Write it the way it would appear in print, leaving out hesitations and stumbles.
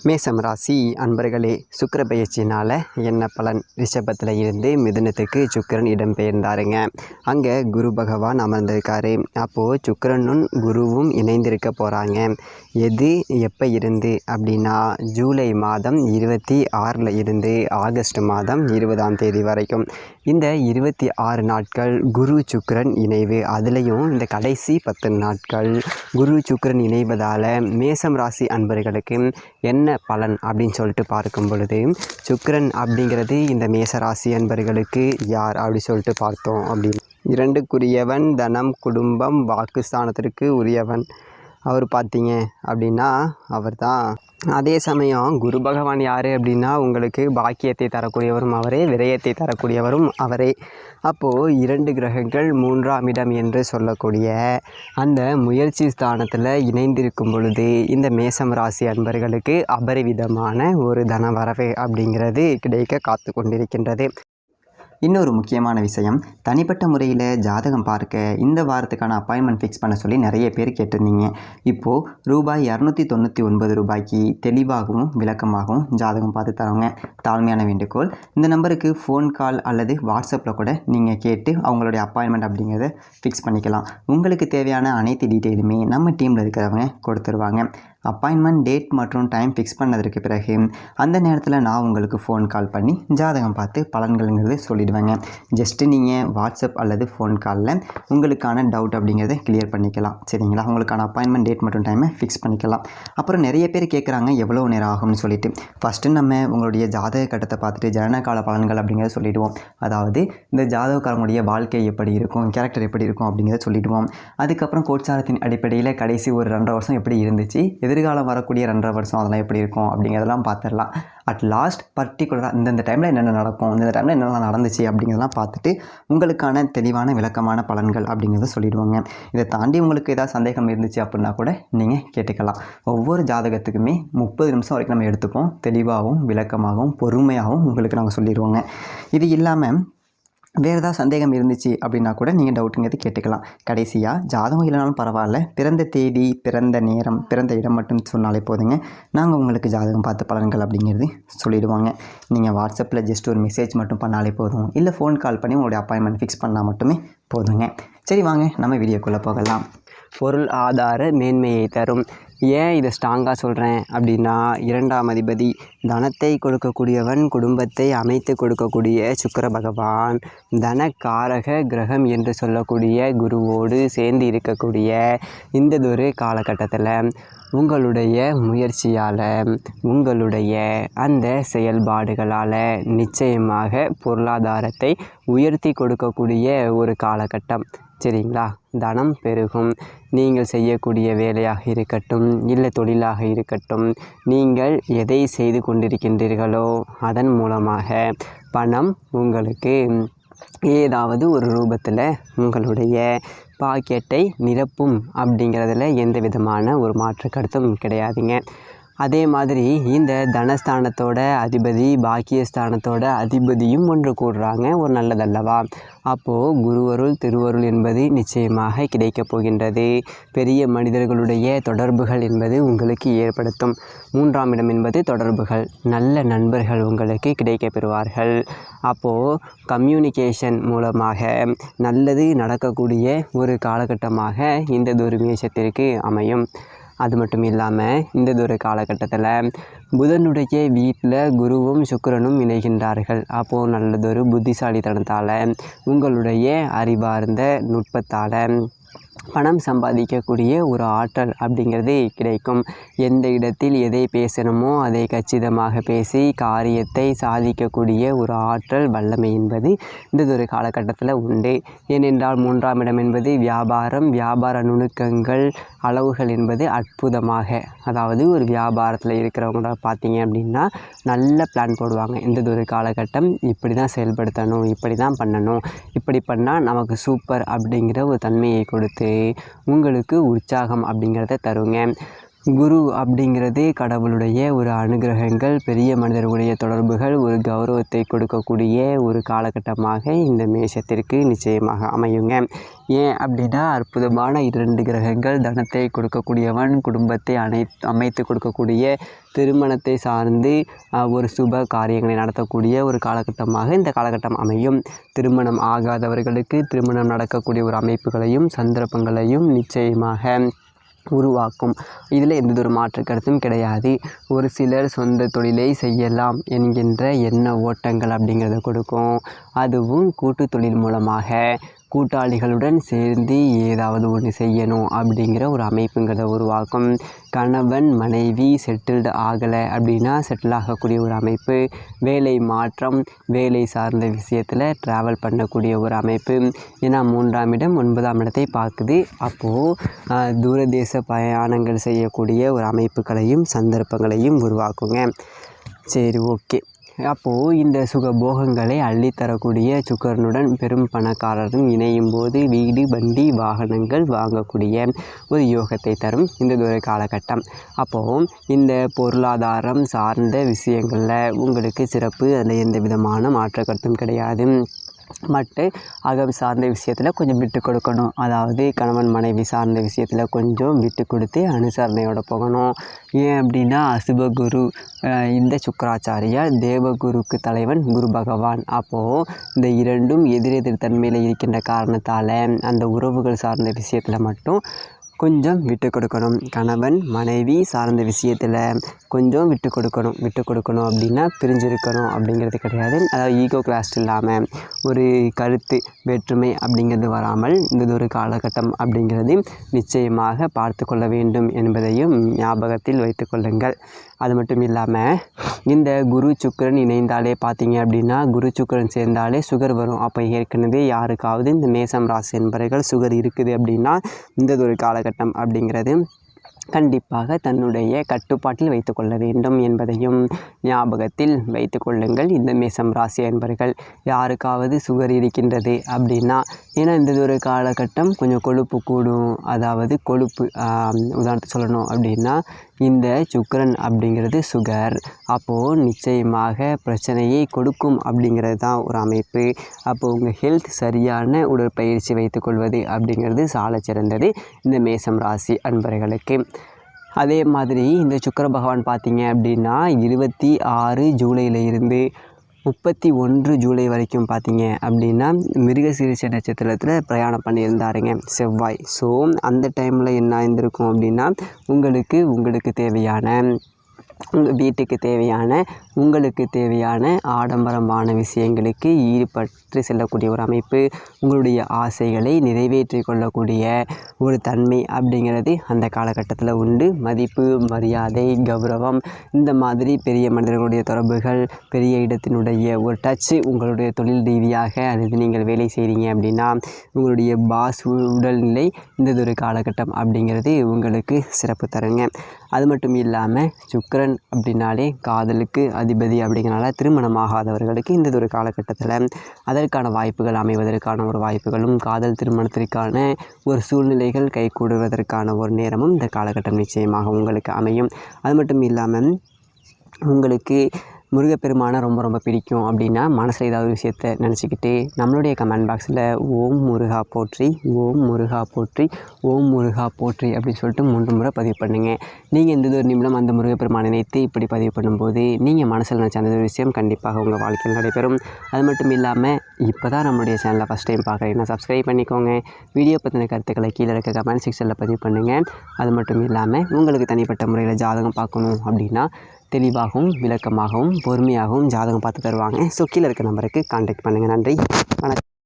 மேசம் ராசி அன்பர்களே, சுக்கிர பயிற்சினால் என்ன பலன்? ரிஷபத்தில் இருந்து மிதுனத்துக்கு சுக்கிரன் இடம்பெயர்ந்தாருங்க. அங்கே குரு பகவான் அமர்ந்திருக்காரு. அப்போது சுக்கிரனும் குருவும் இணைந்திருக்க போகிறாங்க. எது எப்போ இருந்து அப்படின்னா, ஜூலை மாதம் 26 இருந்து ஆகஸ்ட் மாதம் 20ஆம் தேதி வரைக்கும் இந்த 26 நாட்கள் குரு சுக்கிரன் இணைவு. அதுலேயும் இந்த கடைசி 10 நாட்கள் குரு சுக்கிரன் இணைவதால் மேசம் ராசி அன்பர்களுக்கு என்ன பலன் அப்படின்னு சொல்லிட்டு பார்க்கும் பொழுது, சுக்கிரன் அப்படிங்கிறது இந்த மேசராசி அன்பர்களுக்கு யார் அப்படி சொல்லிட்டு பார்த்தோம் அப்படின்னு, 2க்குரியவன், தனம், குடும்பம், வாக்குஸ்தானத்திற்கு உரியவன். அவர் பார்த்தீங்க அப்படின்னா அவர் தான். அதே சமயம் குரு பகவான் யார் அப்படின்னா, உங்களுக்கு பாக்கியத்தை தரக்கூடியவரும் அவரே, விரயத்தை தரக்கூடியவரும் அவரே. அப்போது 2 கிரகங்கள் 3ஆம் இடம் என்று சொல்லக்கூடிய அந்த முயற்சி ஸ்தானத்தில் இணைந்திருக்கும் பொழுது இந்த மேசம் ராசி அன்பர்களுக்கு அபரிவிதமான ஒரு தனவரவு அப்படிங்கிறது கிடைக்க காத்து கொண்டிருக்கின்றது. இன்னொரு முக்கியமான விஷயம், தனிப்பட்ட முறையில் ஜாதகம் பார்க்க இந்த வாரத்துக்கான அப்பாயின்மெண்ட் ஃபிக்ஸ் பண்ண சொல்லி நிறைய பேர் கேட்டிருந்தீங்க. இப்போது ரூபாய் 299 தெளிவாகவும் விளக்கமாகவும் ஜாதகம் பார்த்து தரோங்க. தாழ்மையான வேண்டுகோள், இந்த நம்பருக்கு ஃபோன் கால் அல்லது வாட்ஸ்அப்பில் கூட நீங்கள் கேட்டு அவங்களுடைய அப்பாயின்மெண்ட் அப்படிங்கிறத ஃபிக்ஸ் பண்ணிக்கலாம். உங்களுக்கு தேவையான அனைத்து டீட்டெயிலுமே நம்ம டீமில் இருக்கிறவங்க கொடுத்துருவாங்க. அப்பாயின்மெண்ட் டேட் மற்றும் டைம் ஃபிக்ஸ் பண்ணதற்கு பிறகு அந்த நேரத்தில் நான் உங்களுக்கு ஃபோன் கால் பண்ணி ஜாதகம் பார்த்து பலன்கள்ங்கிறது சொல்லிடுவேங்க. ஜஸ்ட்டு நீங்கள் வாட்ஸ்அப் அல்லது ஃபோன் காலில் உங்களுக்கான டவுட் அப்படிங்கிறத கிளியர் பண்ணிக்கலாம். சரிங்களா? உங்களுக்கான அப்பாயின்மெண்ட் டேட் மற்றும் டைமை ஃபிக்ஸ் பண்ணிக்கலாம். அப்புறம் நிறைய பேர் கேட்குறாங்க எவ்வளோ நேரம் ஆகும்னு சொல்லிட்டு. ஃபஸ்ட்டு நம்ம உங்களுடைய ஜாதக கட்டத்தை பார்த்துட்டு ஜனனகால பலன்கள் அப்படிங்கிறத சொல்லிவிடுவோம். அதாவது இந்த ஜாதகக்காரங்களுடைய வாழ்க்கை எப்படி இருக்கும், கேரக்டர் எப்படி இருக்கும் அப்படிங்கிறத சொல்லிவிடுவோம். அதுக்கப்புறம் கோட்சாரத்தின் அடிப்படையில் கடைசி ஒரு 2.5 வருஷம் எப்படி இருந்துச்சு, எதிர்காலம் வரக்கூடிய 2.5 வருஷம் அதெல்லாம் எப்படி இருக்கும் அப்படிங்கிறதெல்லாம் பார்த்துடலாம். அட் லாஸ்ட் பர்டிகுலராக இந்தந்த டைமில் என்னென்ன நடக்கும், இந்த டைமில் என்னென்ன நடந்துச்சு அப்படிங்கிறதெல்லாம் பார்த்துட்டு உங்களுக்கான தெளிவான விளக்கமான பலன்கள் அப்படிங்கிறத சொல்லிடுவாங்க. இதை தாண்டி உங்களுக்கு ஏதாவது சந்தேகம் இருந்துச்சு அப்படின்னா கூட நீங்கள் கேட்டுக்கலாம். ஒவ்வொரு ஜாதகத்துக்குமே 30 நிமிஷம் வரைக்கும் நம்ம எடுத்துப்போம். தெளிவாகவும் விளக்கமாகவும் பொறுமையாகவும் உங்களுக்கு நாங்கள் சொல்லிடுவோங்க. இது இல்லாமல் வேறு ஏதாவது சந்தேகம் இருந்துச்சு அப்படின்னா கூட நீங்கள் டவுட்டுங்கிறது கேட்டுக்கலாம். கடைசியாக ஜாதகம் இல்லைனாலும் பரவாயில்ல, பிறந்த தேதி, பிறந்த நேரம், பிறந்த இடம் மட்டும் சொன்னாலே போதுங்க. நாங்கள் உங்களுக்கு ஜாதகம் பார்த்து பலன்கள் அப்படிங்கிறது சொல்லிவிடுவாங்க. நீங்கள் வாட்ஸ்அப்பில் ஜஸ்ட் ஒரு மெசேஜ் மட்டும் பண்ணாலே போதும், இல்லை ஃபோன் கால் பண்ணி உங்களுடைய அப்பாயின்மெண்ட் ஃபிக்ஸ் பண்ணால் மட்டுமே போதுங்க. சரி, வாங்க நம்ம வீடியோக்குள்ளே போகலாம். பொருள் ஆதார மேன்மையை தரும். ஏன் இதை ஸ்ட்ராங்காக சொல்கிறேன் அப்படின்னா, 2ஆம் அதிபதி தனத்தை கொடுக்கக்கூடியவன், குடும்பத்தை அமைத்து கொடுக்கக்கூடிய சுக்கிர பகவான், தனக்காரக கிரகம் என்று சொல்லக்கூடிய குருவோடு சேர்ந்து இருக்கக்கூடிய இந்ததொரு காலகட்டத்தில் உங்களுடைய முயற்சியால், உங்களுடைய அந்த செயல்பாடுகளால் நிச்சயமாக பொருளாதாரத்தை உயர்த்தி கொடுக்கக்கூடிய ஒரு காலகட்டம். சரிங்களா? தனம் பெருகும். நீங்கள் செய்யக்கூடிய வேலையாக இருக்கட்டும், இல்லை தொழிலாக இருக்கட்டும், நீங்கள் எதை செய்து கொண்டிருக்கின்றீர்களோ அதன் மூலமாக பணம் உங்களுக்கு ஏதாவது ஒரு ரூபத்தில் உங்களுடைய பாக்கெட்டை நிரப்பும் அப்படிங்கிறதுல எந்த விதமான ஒரு மாற்று கருத்தும் கிடையாதுங்க. அதே மாதிரி இந்த தனஸ்தானத்தோட அதிபதி, பாக்கியஸ்தானத்தோட அதிபதியும் ஒன்று கூடுறாங்க. ஒரு நல்லதல்லவா? அப்போது குருவருள் திருவருள் என்பது நிச்சயமாக கிடைக்கப் போகின்றது. பெரிய மனிதர்களுடைய தொடர்புகள் என்பது உங்களுக்கு ஏற்படுத்தும். 3ஆம் இடம் என்பது தொடர்புகள். நல்ல நண்பர்கள் உங்களுக்கு கிடைக்க பெறுவார்கள். அப்போது கம்யூனிகேஷன் மூலமாக நல்லது நடக்கக்கூடிய ஒரு காலகட்டமாக இந்த மேஷத்திற்கு அமையும். அது மட்டும் இல்லாமல் இந்த ஒரு காலகட்டத்தில் புதனுடைய வீட்டில் குருவும் சுக்கிரனும் இணைகின்றார்கள். அப்போது நல்லதொரு புத்திசாலித்தனத்தால், உங்களுடைய அறிவார்ந்த நுட்பத்தால் பணம் சம்பாதிக்கக்கூடிய ஒரு ஆற்றல் அப்படிங்கிறது கிடைக்கும். எந்த இடத்தில் எதை பேசணுமோ அதை கச்சிதமாக பேசி காரியத்தை சாதிக்கக்கூடிய ஒரு ஆற்றல், வல்லமை என்பது இந்த ஒரு காலகட்டத்தில் உண்டு. ஏனென்றால் 3ஆம் இடம் என்பது வியாபாரம், வியாபார நுணுக்கங்கள், அளவுகள் என்பது அற்புதமாக, அதாவது ஒரு வியாபாரத்தில் இருக்கிறவங்கள பார்த்தீங்க அப்படின்னா நல்ல பிளான் போடுவாங்க. இந்த ஒரு காலகட்டம் இப்படி தான் செயல்படுத்தணும், இப்படி தான் பண்ணணும், இப்படி பண்ணால் நமக்கு சூப்பர் அப்படிங்கிற ஒரு தன்மையை கொடுத்து உங்களுக்கு உற்சாகம் அப்படிங்கிறத தருங்க. குரு அப்படிங்கிறது கடவுளுடைய ஒரு அனுகிரகங்கள், பெரிய மனிதர்களுடைய தொடர்புகள், ஒரு கௌரவத்தை கொடுக்கக்கூடிய ஒரு காலகட்டமாக இந்த மேஷத்திற்கு நிச்சயமாக அமையுங்க. ஏன் அப்படின்னா, அற்புதமான 2 கிரகங்கள், தனத்தை கொடுக்கக்கூடியவன், குடும்பத்தை அமைத்து கொடுக்கக்கூடிய, திருமணத்தை சார்ந்து ஒரு சுப காரியங்களை நடத்தக்கூடிய ஒரு காலகட்டமாக இந்த காலகட்டம் அமையும். திருமணம் ஆகாதவர்களுக்கு திருமணம் நடக்கக்கூடிய ஒரு அமைப்புகளையும் சந்தர்ப்பங்களையும் நிச்சயமாக உருவாக்கும். இதில் எந்ததொரு மாற்று கருத்தும் கிடையாது. ஒரு சிலர் சொந்த தொழிலை செய்யலாம் என்கின்ற எண்ண ஓட்டங்கள் அப்படிங்கிறத கொடுக்கும். அதுவும் கூட்டு தொழில் மூலமாக கூட்டாளிகளுடன் சேர்ந்து ஏதாவது ஒன்று செய்யணும் அப்படிங்கிற ஒரு அமைப்புங்கிறத உருவாக்கும். கணவன் மனைவி செட்டில்டு ஆகலை அப்படின்னா செட்டில் ஆகக்கூடிய ஒரு அமைப்பு, வேலை மாற்றம், வேலை சார்ந்த விஷயத்தில் ட்ராவல் பண்ணக்கூடிய ஒரு அமைப்பு. ஏன்னா 3ஆம் இடம் 9ஆம் இடத்தை பார்க்குது. அப்போது தூரதேச பிரயாணங்கள் செய்யக்கூடிய ஒரு அமைப்புகளையும் சந்தர்ப்பங்களையும் உருவாக்குங்க. சரி, ஓகே. அப்போது இந்த சுகபோகங்களை அள்ளித்தரக்கூடிய சுக்கிரனுடன் பெரும் பணக்காரரும் இணையும் போது வீடு வண்டி வாகனங்கள் வாங்கக்கூடிய ஒரு யோகத்தை தரும் இந்த ஒரு காலகட்டம். அப்போது இந்த பொருளாதாரம் சார்ந்த விஷயங்களில் உங்களுக்கு சிறப்பு, அதில் எந்த விதமான மாற்று கருத்தும் கிடையாது. அகம் சார்ந்த விஷயத்தில் கொஞ்சம் விட்டு கொடுக்கணும். அதாவது கணவன் மனைவி சார்ந்த விஷயத்தில் கொஞ்சம் விட்டு கொடுத்து அனுசரணையோடு போகணும். ஏன் அப்படின்னா, அசுபகுரு இந்த சுக்கராச்சாரியார் தேவகுருக்கு தலைவன் குரு பகவான். அப்போது இந்த 2ம் எதிரெதிர் தன்மையில் இருக்கின்ற காரணத்தால் அந்த உறவுகள் சார்ந்த விஷயத்தில் மட்டும் கொஞ்சம் விட்டு கொடுக்கணும். கணவன் மனைவி சார்ந்த விஷயத்தில் கொஞ்சம் விட்டு கொடுக்கணும் அப்படின்னா பிரிஞ்சிருக்கணும் அப்படிங்கிறது கிடையாது. அதாவது ஈகோ கிளாஸ் இல்லாமல் ஒரு கருத்து வேற்றுமை அப்படிங்கிறது வராமல் இந்த ஒரு காலகட்டம் அப்படிங்கிறது நிச்சயமாக பார்த்து கொள்ள வேண்டும் என்பதையும் ஞாபகத்தில் வைத்து கொள்ளுங்கள். அது மட்டும் இல்லாமல் இந்த குரு சுக்கிரன் இணைந்தாலே பார்த்தீங்க அப்படின்னா, குரு சுக்கிரன் சேர்ந்தாலே சுகர் வரும். அப்போ ஏற்கனவே யாருக்காவது இந்த மேசம் ராசி என்பவர்கள் சுகர் இருக்குது அப்படின்னா இந்த ஒரு காலகட்டம் அப்படிங்கிறது கண்டிப்பாக தன்னுடைய கட்டுப்பாட்டில் வைத்து கொள்ள வேண்டும் என்பதையும் ஞாபகத்தில் வைத்து கொள்ளுங்கள். இந்த மேசம் ராசி என்பவர்கள் யாருக்காவது சுகர் இருக்கின்றது அப்படின்னா, ஏன்னா இந்த ஒரு காலகட்டம் கொஞ்சம் கொழுப்பு கூடும். அதாவது கொழுப்பு உதாரணத்துக்கு சொல்லணும் அப்படின்னா, இந்த சுக்கிரன் அப்படிங்கிறது சுகர். அப்போது நிச்சயமாக பிரச்சனையை கொடுக்கும் அப்படிங்கிறது தான் ஒரு அமைப்பு. அப்போது உங்கள் ஹெல்த் சரியான உடற்பயிற்சி வைத்துக்கொள்வது அப்படிங்கிறது சால சிறந்தது இந்த மேசம் ராசி அன்பர்களுக்கு. அதே மாதிரி இந்த சுக்கிர பகவான் பார்த்தீங்க அப்படின்னா 26 ஜூலையில் இருந்து 31 ஜூலை வரைக்கும் பார்த்தீங்க அப்படின்னா மிருகசீரிஷ நட்சத்திரத்தில் பிரயாணம் பண்ணியிருந்தாருங்க செவ்வாய். ஸோ அந்த டைமில் என்ன இருந்திருக்கும் அப்படின்னா, உங்களுக்கு தேவையான உங்கள் வீட்டுக்கு தேவையான உங்களுக்கு தேவையான ஆடம்பரமான விஷயங்களுக்கு ஈடுபட்டு செல்லக்கூடிய ஒரு அமைப்பு, உங்களுடைய ஆசைகளை நிறைவேற்றி கொள்ளக்கூடிய ஒரு தன்மை அப்படிங்கிறது அந்த காலகட்டத்தில் உண்டு. மதிப்பு, மரியாதை, கௌரவம், இந்த மாதிரி பெரிய மனிதர்களுடைய தொடர்புகள், பெரிய இடத்தினுடைய ஒரு டச்சு, உங்களுடைய தொழில் ரீதியாக அல்லது நீங்கள் வேலை செய்கிறீங்க அப்படின்னா உங்களுடைய பாஸ் உடல்நிலை இந்த ஒரு காலகட்டம் அப்படிங்கிறது உங்களுக்கு சிறப்பு தருங்க. அது மட்டும் இல்லாமல் சுக்கிரன் அப்படின்னாலே காதலுக்கு அதிபதி அப்படிங்கிறனால திருமணமாகாதவர்களுக்கு இந்த ஒரு காலகட்டத்தில் அதற்கான வாய்ப்புகள் அமைவதற்கான ஒரு வாய்ப்புகளும், காதல் திருமணத்திற்கான ஒரு சூழ்நிலைகள் கைகூடுவதற்கான ஒரு நேரமும் இந்த காலகட்டம் நிச்சயமாக உங்களுக்கு அமையும். அது மட்டும் இல்லாமல் உங்களுக்கு முருகப்பெருமானை ரொம்ப பிடிக்கும் அப்படின்னா, மனசில் ஏதாவது விஷயத்தை நினச்சிக்கிட்டு நம்மளுடைய கமெண்ட் பாக்ஸில் ஓம் முருகா போற்றி, ஓம் முருகா போற்றி, ஓம் முருகா போற்றி அப்படின்னு சொல்லிட்டு 3 முறை பதிவு பண்ணுங்கள். நீங்கள் இந்த ஒரு நிமிடம் அந்த முருகப்பெருமானை நினைத்து இப்படி பதிவு பண்ணும்போது நீங்கள் மனசில் நினச்ச அந்த ஒரு விஷயம் கண்டிப்பாக உங்கள் வாழ்க்கையில் நடைபெறும். அது மட்டும் இல்லாமல் இப்போ தான் நம்மளுடைய சேனலை ஃபஸ்ட் டைம் பார்க்குறீங்கன்னா சப்ஸ்கிரைப் பண்ணிக்கோங்க. வீடியோ பற்றின கருத்துக்களை கீழே இருக்க கமெண்ட் செக்ஷனில் பதிவு பண்ணுங்கள். அது மட்டும் இல்லாமல் உங்களுக்கு தனிப்பட்ட முறையில் ஜாதகம் பார்க்கணும் அப்படின்னா தெளிவாகவும் விளக்கமாகவும் பொறுமையாகவும் ஜாதகம் பார்த்து தருவாங்க. ஸோ கீழே இருக்க நம்பருக்கு கான்டாக்ட் பண்ணுங்கள். நன்றி, வணக்கம்.